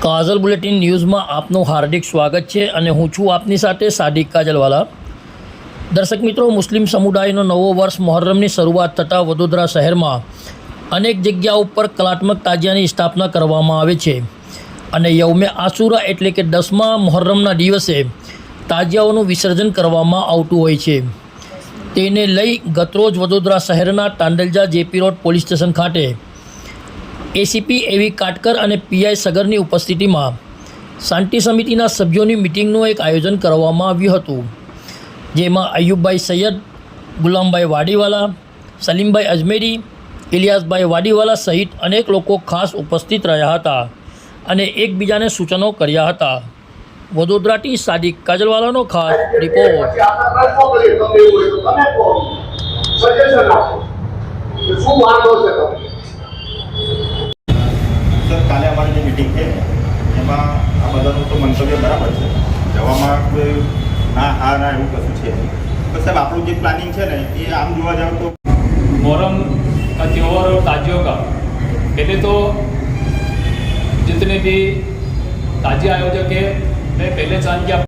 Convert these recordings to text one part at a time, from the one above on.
કાજલ bulletin ન્યૂઝમાં આપનું હાર્દિક સ્વાગત છે અને હું છું આપની સાથે સાદિક કાજલવાલા। દર્શક મિત્રો, મુસ્લિમ સમુદાયનો નવો વર્ષ મોહર્રમની શરૂઆત થતાં વડોદરા શહેરમાં અનેક જગ્યાઓ ઉપર કલાત્મક તાજિયાની સ્થાપના કરવામાં આવે છે અને યૌમે આશુરા એટલે કે 10મા મોહર્રમના દિવસે તાજિયાઓનું વિસર્જન કરવામાં આવતું હોય છે। તેને લઈ ગતરોજ વડોદરા શહેરના તાંડલજા જેપી રોડ પોલીસ સ્ટેશન ખાતે એસીપી એવી કાટકર અને પીઆઈ સગરની ઉપસ્થિતિમાં શાંતિ સમિતિના સભ્યોની મિટિંગનું એક આયોજન કરવામાં આવ્યું હતું, જેમાં અયુબભાઈ સૈયદ, ગુલામભાઈ વાડીવાલા, સલીમભાઈ અજમેરી, ઇલિયાસભાઈ વાડીવાલા સહિત અનેક લોકો ખાસ ઉપસ્થિત રહ્યા હતા અને એકબીજાને સૂચનો કર્યા હતા। વડોદરાથી સાદિક કાજલવાલાનો ખાસ રિપોર્ટ। સર, કાલે અમારી જે મીટિંગ છે એમાં આ બધાનું તો મંતવ્ય બરાબર છે, જવામાં કોઈ ના એવું કશું છે નહીં। તો સાહેબ, આપણું જે પ્લાનિંગ છે ને એ આમ જોવા જાવ તો मुहर्रम का त्यौहार और ताजियों का पहले तो जितने भी ताजिया आयोजक है मैं पहले चांद किया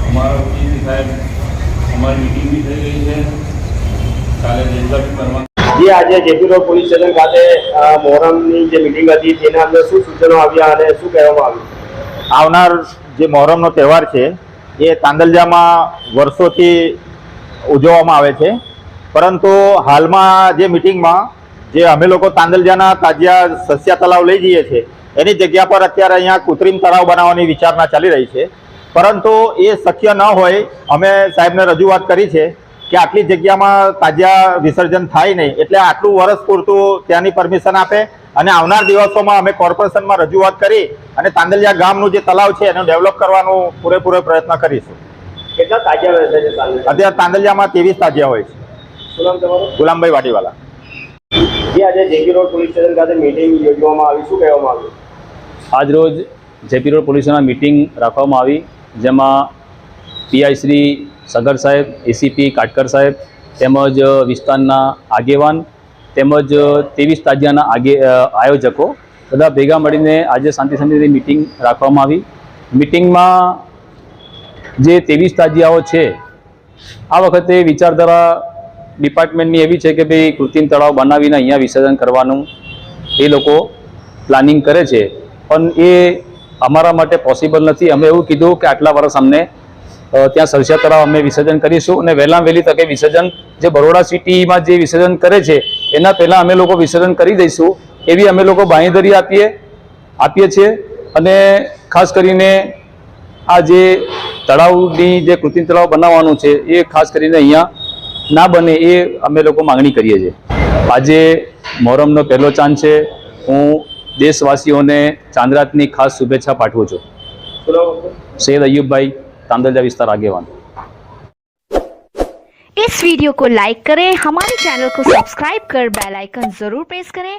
हमारा वकील साहब हमारी मीटिंग भी થઈ ગઈ છે કાલે જલસા भी કરવા જે આજે જેપી રોડ પોલીસ સ્ટેશન ખાતે મોહરમની જે મીટિંગ હતી તેના અંદર શું સૂચનો આવ્યા અને શું કહેવામાં આવ્યું? આવનાર જે મોહરમનો તહેવાર છે એ તાંદલજામાં વર્ષોથી ઉજવવામાં આવે છે, પરંતુ હાલમાં જે મિટિંગમાં જે અમે લોકો તાંદલજાના તાજિયા સસ્યા તળાવ લઈ જઈએ છીએ એની જગ્યા પર અત્યારે અહીંયા કૃત્રિમ તળાવ બનાવવાની વિચારણા ચાલી રહી છે, પરંતુ એ શક્ય ન હોય અમે સાહેબને રજૂઆત કરી છે કે આટલી જગ્યામાં તાજિયા વિસર્જન થાય નહીં, એટલે આટલું વર્ષ પૂરતું ત્યાંની પરમિશન આપે અને આવનાર દિવસોમાં અમે કોર્પોરેશનમાં રજૂઆત કરી અને તાંદલજા ગામનું જે તળાવ છે એનું ડેવલપ કરવાનું પૂરેપૂરો પ્રયત્ન કરીશું। કેટલા તાજિયા રહેશે છે અત્યારે તાંદલજામાં 23 તાજિયા હોય છે। શું નામ તમારું? ગુલામભાઈ વાડીવાલા। જે આજે જેપી રોડ પોલીસ સ્ટેશન ખાતે મીટિંગ યોજવામાં આવી, શું કહેવામાં આવ્યું? આજ રોજ જેપી રોડ પોલીસના મીટિંગ રાખવામાં આવી, જેમાં પીઆઈ શ્રી સગર સાહેબ, એસીપી કાટકર સાહેબ તેમજ વિસ્તારના આગેવાન તેમજ 23 તાજિયાના આયોજકો બધા ભેગા મળીને આજે શાંતિ સમિતિની મીટિંગ રાખવામાં આવી। મીટિંગમાં જે 23 તાજિયાઓ છે આ વખતે વિચારધારા ડિપાર્ટમેન્ટની એવી છે કે ભાઈ કૃત્રિમ તળાવ બનાવીને અહીંયા વિસર્જન કરવાનું એ લોકો પ્લાનિંગ કરે છે, પણ એ અમારા માટે પોસિબલ નથી। અમે એવું કીધું કે આટલા વર્ષ અમને ત્યાં સરસિયા તળાવ અમે વિસર્જન કરીશું અને વહેલામાં વહેલી તકે વિસર્જન જે બરોડા સિટીમાં જે વિસર્જન કરે છે એના પહેલાં અમે લોકો વિસર્જન કરી દઈશું એવી અમે લોકો બાંહેધરી આપીએ છીએ। અને ખાસ કરીને આ જે તળાવની જે કૃત્રિમ તળાવ બનાવવાનું છે એ ખાસ કરીને અહીંયા ના બને એ અમે લોકો માંગણી કરીએ છીએ। આજે મોહરમનો પહેલો ચાંદ છે, હું દેશવાસીઓને ચાંદરાતની ખાસ શુભેચ્છા પાઠવું છું। सैयद अयूब भाई, तांदलजा विस्तार आगेवान। इस वीडियो को लाइक करें, हमारे चैनल को सब्सक्राइब कर बेल आइकन जरूर प्रेस करें